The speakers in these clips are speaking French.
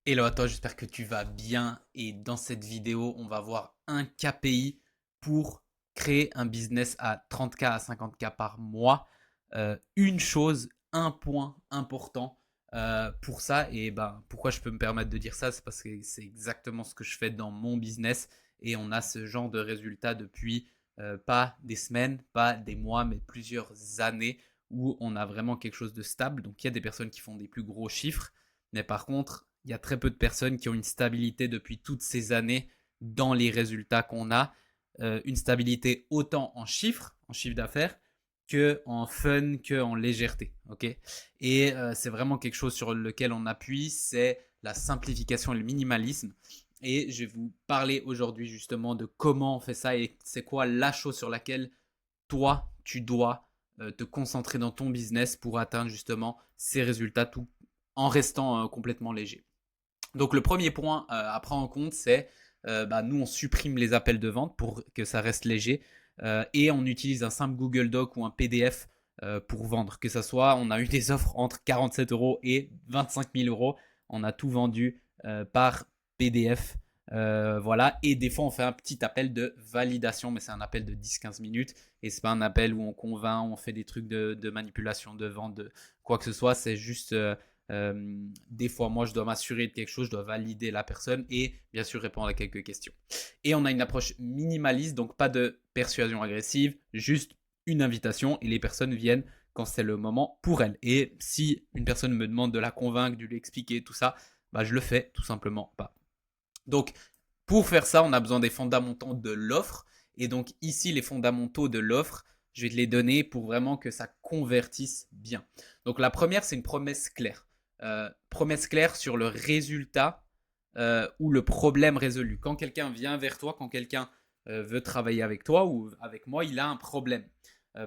Hello à toi, j'espère que tu vas bien et dans cette vidéo, on va voir un KPI pour créer un business à 30K à 50K par mois. Une chose, un point important pour ça et ben pourquoi je peux me permettre de dire ça, c'est parce que c'est exactement ce que je fais dans mon business et on a ce genre de résultats depuis pas des semaines, pas des mois, mais plusieurs années où on a vraiment quelque chose de stable. Donc il y a des personnes qui font des plus gros chiffres, mais par contre, il y a très peu de personnes qui ont une stabilité depuis toutes ces années dans les résultats qu'on a. Une stabilité autant en chiffre d'affaires, que en fun, que en légèreté. Ok. Et c'est vraiment quelque chose sur lequel on appuie, c'est la simplification et le minimalisme. Et je vais vous parler aujourd'hui justement de comment on fait ça et c'est quoi la chose sur laquelle toi, tu dois te concentrer dans ton business pour atteindre justement ces résultats tout en restant complètement léger. Donc le premier point à prendre en compte, c'est nous on supprime les appels de vente pour que ça reste léger et on utilise un simple Google Doc ou un PDF pour vendre. Que ça soit, on a eu des offres entre 47 euros et 25 000 euros. On a tout vendu par PDF. Voilà, et des fois on fait un petit appel de validation, mais c'est un appel de 10-15 minutes et c'est pas un appel où on convainc, on fait des trucs de manipulation, de vente, de quoi que ce soit. C'est juste des fois, moi, je dois m'assurer de quelque chose, je dois valider la personne et bien sûr répondre à quelques questions. Et on a une approche minimaliste, donc pas de persuasion agressive, juste une invitation et les personnes viennent quand c'est le moment pour elles. Et si une personne me demande de la convaincre, de lui expliquer tout ça, bah, je le fais tout simplement pas. Donc, pour faire ça, on a besoin des fondamentaux de l'offre. Et donc, ici, les fondamentaux de l'offre, je vais te les donner pour vraiment que ça convertisse bien. Donc, la première, c'est une promesse claire. Promesse claire sur le résultat ou le problème résolu. Quand quelqu'un vient vers toi, quand quelqu'un veut travailler avec toi ou avec moi, il a un problème.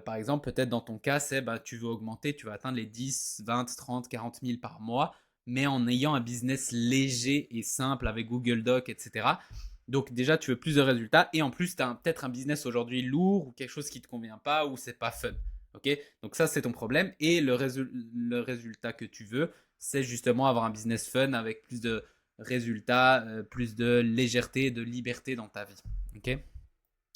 Par exemple, peut-être dans ton cas, c'est bah, tu veux augmenter, tu vas atteindre les 10, 20, 30, 40 000 par mois, mais en ayant un business léger et simple avec Google Doc, etc. Donc déjà, tu veux plus de résultats et en plus, tu as peut-être un business aujourd'hui lourd ou quelque chose qui ne te convient pas ou c'est pas fun. Ok. Donc ça, c'est ton problème. Et le résultat que tu veux, c'est justement avoir un business fun avec plus de résultats, plus de légèreté, de liberté dans ta vie. Ok.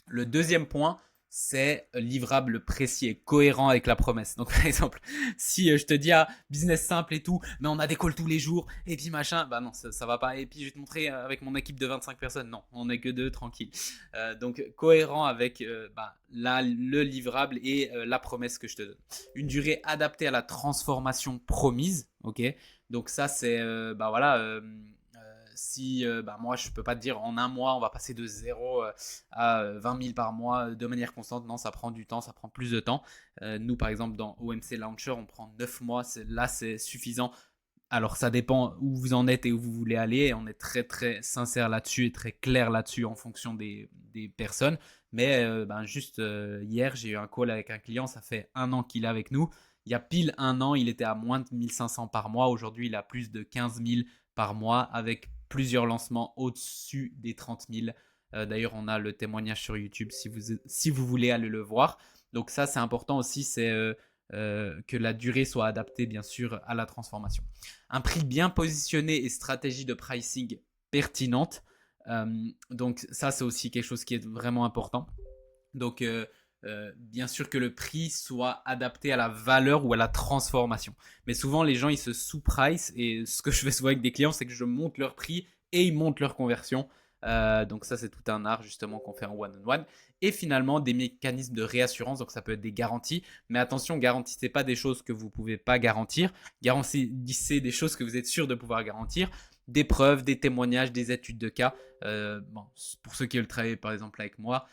Le deuxième point, c'est livrable précis et cohérent avec la promesse. Donc par exemple, si je te dis business simple et tout, mais on a des calls tous les jours et puis machin, bah non, ça va pas. Et puis je vais te montrer avec mon équipe de 25 personnes, non, on n'est que deux, tranquille. Donc cohérent avec le livrable et la promesse que je te donne. Une durée adaptée à la transformation promise, ok. Donc ça c'est si moi je peux pas te dire en un mois on va passer de 0 à 20 000 par mois de manière constante. Non, ça prend du temps, ça prend plus de temps. Nous, par exemple, dans OMC Launcher, on prend 9 mois. Là, c'est suffisant. Alors, ça dépend où vous en êtes et où vous voulez aller. On est très, très sincère là-dessus et très clair là-dessus en fonction des personnes. Mais juste hier, j'ai eu un call avec un client. Ça fait un an qu'il est avec nous. Il y a pile un an, il était à moins de 1500 par mois. Aujourd'hui, il a plus de 15 000 par mois avec plusieurs lancements au-dessus des 30 000. D'ailleurs, on a le témoignage sur YouTube si vous voulez aller le voir. Donc ça, c'est important aussi, c'est que la durée soit adaptée, bien sûr, à la transformation. Un prix bien positionné et stratégie de pricing pertinente. Donc ça, c'est aussi quelque chose qui est vraiment important. Donc, bien sûr que le prix soit adapté à la valeur ou à la transformation. Mais souvent, les gens, ils se sous-price. Et ce que je fais souvent avec des clients, c'est que je monte leur prix et ils montent leur conversion. Donc ça, c'est tout un art justement qu'on fait en one-on-one. Et finalement, des mécanismes de réassurance. Donc ça peut être des garanties. Mais attention, garantissez pas des choses que vous ne pouvez pas garantir. Garantissez des choses que vous êtes sûr de pouvoir garantir. Des preuves, des témoignages, des études de cas. Pour ceux qui veulent travailler par exemple avec moi,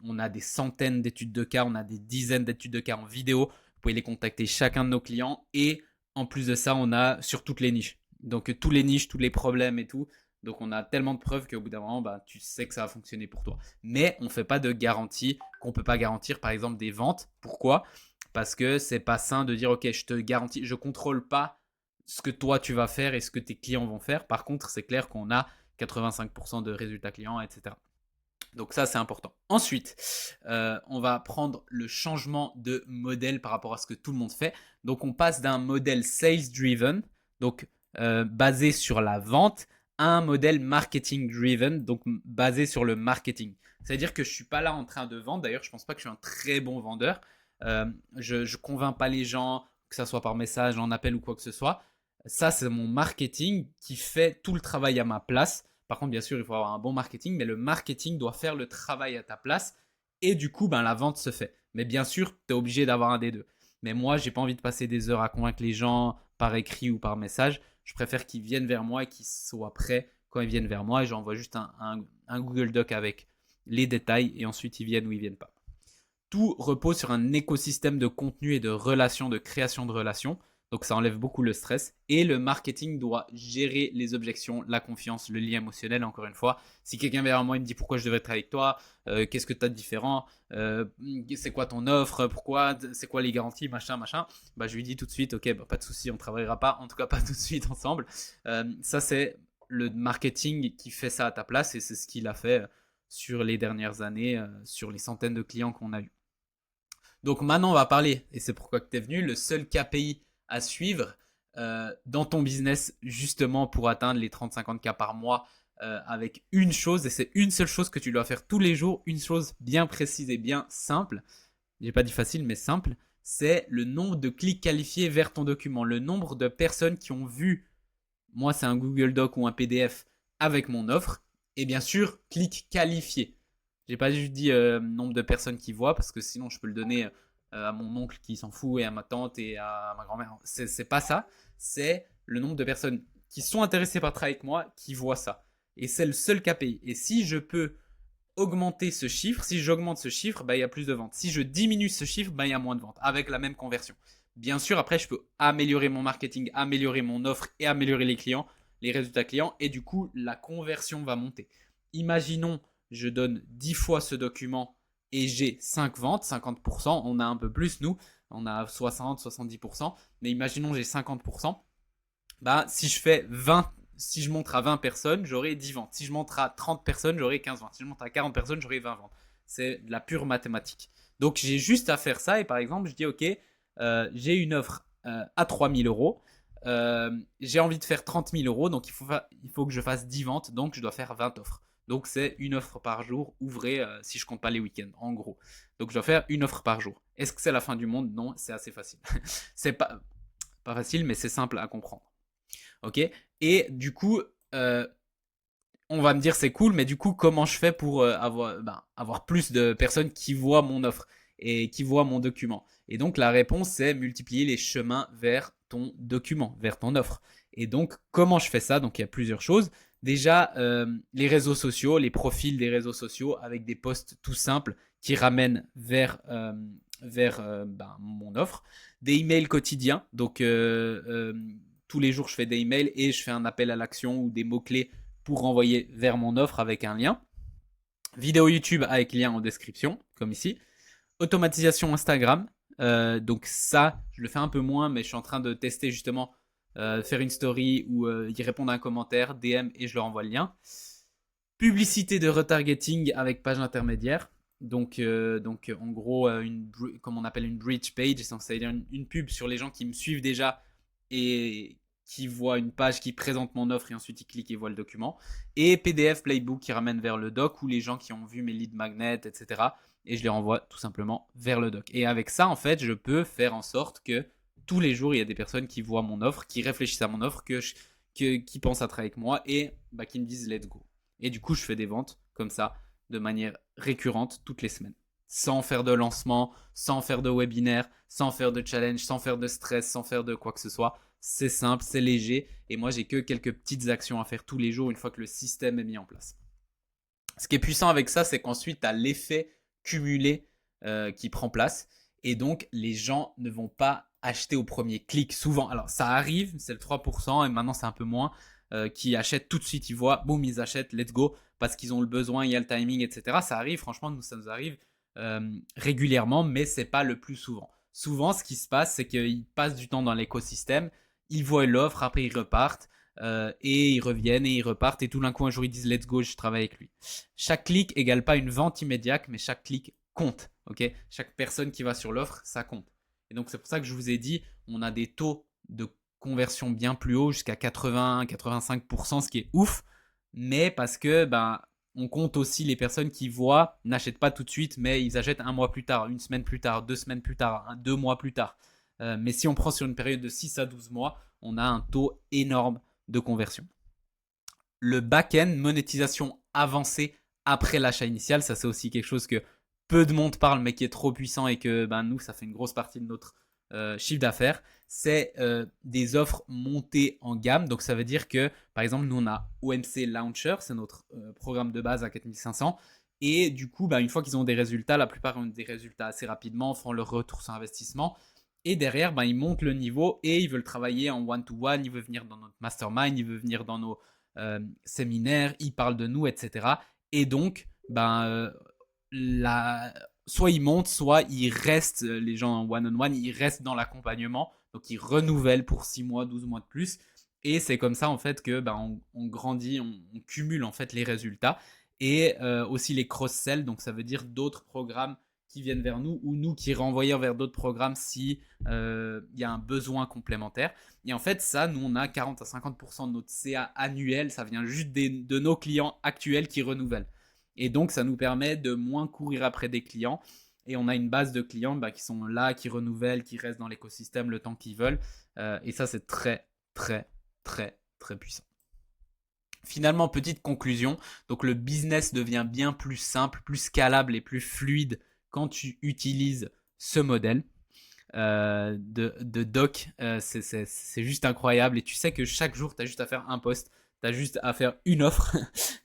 on a des centaines d'études de cas, on a des dizaines d'études de cas en vidéo. Vous pouvez les contacter chacun de nos clients. Et en plus de ça, on a sur toutes les niches. Donc tous les niches, tous les problèmes et tout. Donc on a tellement de preuves qu'au bout d'un moment, tu sais que ça va fonctionner pour toi. Mais on ne fait pas de garantie qu'on ne peut pas garantir, par exemple, des ventes. Pourquoi? Parce que c'est pas sain de dire, ok, je te garantis, je ne contrôle pas ce que toi tu vas faire et ce que tes clients vont faire. Par contre, c'est clair qu'on a 85% de résultats clients, etc. Donc ça, c'est important. Ensuite, on va prendre le changement de modèle par rapport à ce que tout le monde fait. Donc on passe d'un modèle sales driven, donc basé sur la vente à un modèle marketing driven, donc basé sur le marketing. C'est-à-dire que je ne suis pas là en train de vendre. D'ailleurs, je ne pense pas que je suis un très bon vendeur. Je ne convainc pas les gens, que ce soit par message, en appel ou quoi que ce soit. Ça, c'est mon marketing qui fait tout le travail à ma place. Par contre, bien sûr, il faut avoir un bon marketing, mais le marketing doit faire le travail à ta place. Et du coup, la vente se fait. Mais bien sûr, tu es obligé d'avoir un des deux. Mais moi, j'ai pas envie de passer des heures à convaincre les gens par écrit ou par message. Je préfère qu'ils viennent vers moi et qu'ils soient prêts quand ils viennent vers moi. Et j'envoie juste un Google Doc avec les détails et ensuite ils viennent ou ils viennent pas. Tout repose sur un écosystème de contenu et de relations, de création de relations. Donc ça enlève beaucoup le stress. Et le marketing doit gérer les objections, la confiance, le lien émotionnel, encore une fois. Si quelqu'un vient vers moi et me dit pourquoi je devrais travailler avec toi, qu'est-ce que tu as de différent, c'est quoi ton offre, pourquoi, c'est quoi les garanties, machin, machin, je lui dis tout de suite, ok, pas de souci, on ne travaillera pas, en tout cas pas tout de suite ensemble. Ça c'est le marketing qui fait ça à ta place et c'est ce qu'il a fait sur les dernières années, sur les centaines de clients qu'on a eu. Donc maintenant, on va parler, et c'est pourquoi tu es venu, le seul KPI à suivre dans ton business, justement pour atteindre les 30-50K par mois avec une chose, et c'est une seule chose que tu dois faire tous les jours, une chose bien précise et bien simple. J'ai pas dit facile, mais simple. C'est le nombre de clics qualifiés vers ton document, le nombre de personnes qui ont vu, moi c'est un Google Doc ou un PDF avec mon offre, et bien sûr, clics qualifiés. J'ai pas juste dit nombre de personnes qui voient parce que sinon je peux le donner à mon oncle qui s'en fout et à ma tante et à ma grand-mère. C'est pas ça. C'est le nombre de personnes qui sont intéressées par travailler avec moi qui voient ça. Et c'est le seul KPI. Et si je peux augmenter ce chiffre, si j'augmente ce chiffre, il y a plus de ventes. Si je diminue ce chiffre, il y a moins de ventes avec la même conversion. Bien sûr, après, je peux améliorer mon marketing, améliorer mon offre et améliorer les clients, les résultats clients. Et du coup, la conversion va monter. Imaginons je donne 10 fois ce document et j'ai 5 ventes, 50%, on a un peu plus nous, on a 60, 70%, mais imaginons j'ai 50%, si je fais 20, si je montre à 20 personnes, j'aurai 10 ventes. Si je montre à 30 personnes, j'aurai 15 ventes. Si je montre à 40 personnes, j'aurai 20 ventes. C'est de la pure mathématique. Donc j'ai juste à faire ça et par exemple, je dis ok, j'ai une offre à 3000 euros. J'ai envie de faire 30 000 euros, donc il faut que je fasse 10 ventes, donc je dois faire 20 offres. Donc c'est une offre par jour, ouvrée si je compte pas les week-ends, en gros. Donc je dois faire une offre par jour. Est-ce que c'est la fin du monde? Non, c'est assez facile. C'est pas facile, mais c'est simple à comprendre. Ok. Et du coup, on va me dire c'est cool, mais du coup, comment je fais pour avoir plus de personnes qui voient mon offre et qui voient mon document? Et donc, la réponse, c'est multiplier les chemins vers ton document, vers ton offre. Et donc, comment je fais ça? Donc, il y a plusieurs choses. Déjà, les réseaux sociaux, les profils des réseaux sociaux avec des posts tout simples qui ramènent vers mon offre. Des emails quotidiens. Donc, tous les jours, je fais des emails et je fais un appel à l'action ou des mots-clés pour renvoyer vers mon offre avec un lien. Vidéo YouTube avec lien en description, comme ici. Automatisation Instagram. Donc ça, je le fais un peu moins, mais je suis en train de tester justement faire une story ou y répondre à un commentaire, DM et je leur envoie le lien. Publicité de retargeting avec page intermédiaire. Donc en gros, comme on appelle une bridge page, c'est-à-dire une pub sur les gens qui me suivent déjà et qui voient une page qui présente mon offre et ensuite ils cliquent et voient le document. Et PDF Playbook qui ramène vers le doc ou les gens qui ont vu mes lead magnets, etc. Et je les renvoie tout simplement vers le doc. Et avec ça, en fait, je peux faire en sorte que tous les jours, il y a des personnes qui voient mon offre, qui réfléchissent à mon offre, qui pensent à travailler avec moi et qui me disent let's go. Et du coup, je fais des ventes comme ça, de manière récurrente, toutes les semaines. Sans faire de lancement, sans faire de webinaire, sans faire de challenge, sans faire de stress, sans faire de quoi que ce soit. C'est simple, c'est léger. Et moi, j'ai que quelques petites actions à faire tous les jours une fois que le système est mis en place. Ce qui est puissant avec ça, c'est qu'ensuite, tu as l'effet cumulé qui prend place. Et donc, les gens ne vont pas acheter au premier clic souvent. Alors, ça arrive, c'est le 3%, et maintenant, c'est un peu moins, qui achètent tout de suite, ils voient, boum, ils achètent, let's go, parce qu'ils ont le besoin, il y a le timing, etc. Ça arrive, franchement, nous, ça nous arrive régulièrement, mais c'est pas le plus souvent. Souvent, ce qui se passe, c'est qu'ils passent du temps dans l'écosystème, ils voient l'offre, après ils repartent, et ils reviennent et ils repartent, et tout d'un coup, un jour, ils disent let's go, je travaille avec lui. Chaque clic égale pas une vente immédiate, mais chaque clic compte. Ok, chaque personne qui va sur l'offre, ça compte. Et donc, c'est pour ça que je vous ai dit, on a des taux de conversion bien plus haut, jusqu'à 80-85%, ce qui est ouf. Mais parce que on compte aussi les personnes qui voient, n'achètent pas tout de suite, mais ils achètent un mois plus tard, une semaine plus tard, 2 semaines plus tard, 2 mois plus tard. Mais si on prend sur une période de 6 à 12 mois, on a un taux énorme de conversion. Le back-end, monétisation avancée après l'achat initial, ça c'est aussi quelque chose que peu de monde parle, mais qui est trop puissant et que nous, ça fait une grosse partie de notre chiffre d'affaires. C'est des offres montées en gamme. Donc ça veut dire que, par exemple, nous on a OMC Launcher, c'est notre programme de base à 4500. Et du coup, une fois qu'ils ont des résultats, la plupart ont des résultats assez rapidement, font leur retour sur investissement. Et derrière, ils montent le niveau et ils veulent travailler en one-to-one, ils veulent venir dans notre mastermind, ils veulent venir dans nos séminaires, ils parlent de nous, etc. Et donc, soit ils montent, soit ils restent, les gens en one-on-one, ils restent dans l'accompagnement. Donc, ils renouvellent pour 6 mois, 12 mois de plus. Et c'est comme ça, en fait, que on grandit, on cumule, en fait, les résultats. Et aussi les cross-sell, donc ça veut dire d'autres programmes qui viennent vers nous ou nous qui renvoyons vers d'autres programmes si y a un besoin complémentaire. Et en fait, ça, nous, on a 40 à 50% de notre CA annuel. Ça vient juste de nos clients actuels qui renouvellent. Et donc, ça nous permet de moins courir après des clients. Et on a une base de clients qui sont là, qui renouvellent, qui restent dans l'écosystème le temps qu'ils veulent. Et ça, c'est très, très, très, très puissant. Finalement, petite conclusion. Donc, le business devient bien plus simple, plus scalable et plus fluide quand tu utilises ce modèle de doc. C'est juste incroyable. Et tu sais que chaque jour, tu as juste à faire un post. Tu as juste à faire une offre.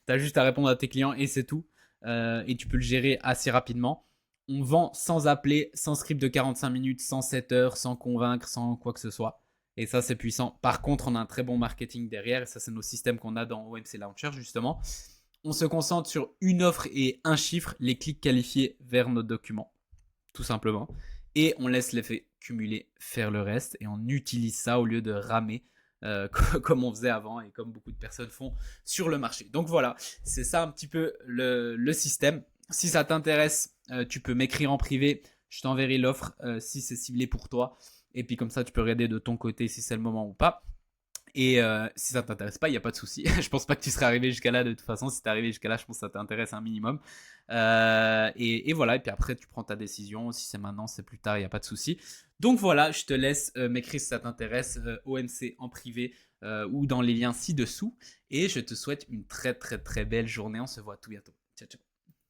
Tu as juste à répondre à tes clients et c'est tout. Et tu peux le gérer assez rapidement. On vend sans appeler, sans script de 45 minutes, sans 7 heures, sans convaincre, sans quoi que ce soit. Et ça, c'est puissant. Par contre, on a un très bon marketing derrière. Et ça, c'est nos systèmes qu'on a dans OMC Launcher, justement. On se concentre sur une offre et un chiffre, les clics qualifiés vers notre document, tout simplement. Et on laisse l'effet cumulé faire le reste. Et on utilise ça au lieu de ramer comme on faisait avant et comme beaucoup de personnes font sur le marché. Donc voilà, c'est ça un petit peu le système. Si ça t'intéresse, tu peux m'écrire en privé. Je t'enverrai l'offre si c'est ciblé pour toi. Et puis comme ça, tu peux regarder de ton côté si c'est le moment ou pas. Et si ça ne t'intéresse pas, il n'y a pas de souci. Je pense pas que tu serais arrivé jusqu'à là de toute façon. Si tu es arrivé jusqu'à là, je pense que ça t'intéresse un minimum. Et voilà, et puis après, tu prends ta décision. Si c'est maintenant, c'est plus tard, il n'y a pas de souci. Donc voilà, je te laisse m'écrire si ça t'intéresse, OMC en privé ou dans les liens ci-dessous. Et je te souhaite une très très très belle journée. On se voit tout bientôt. Ciao, ciao.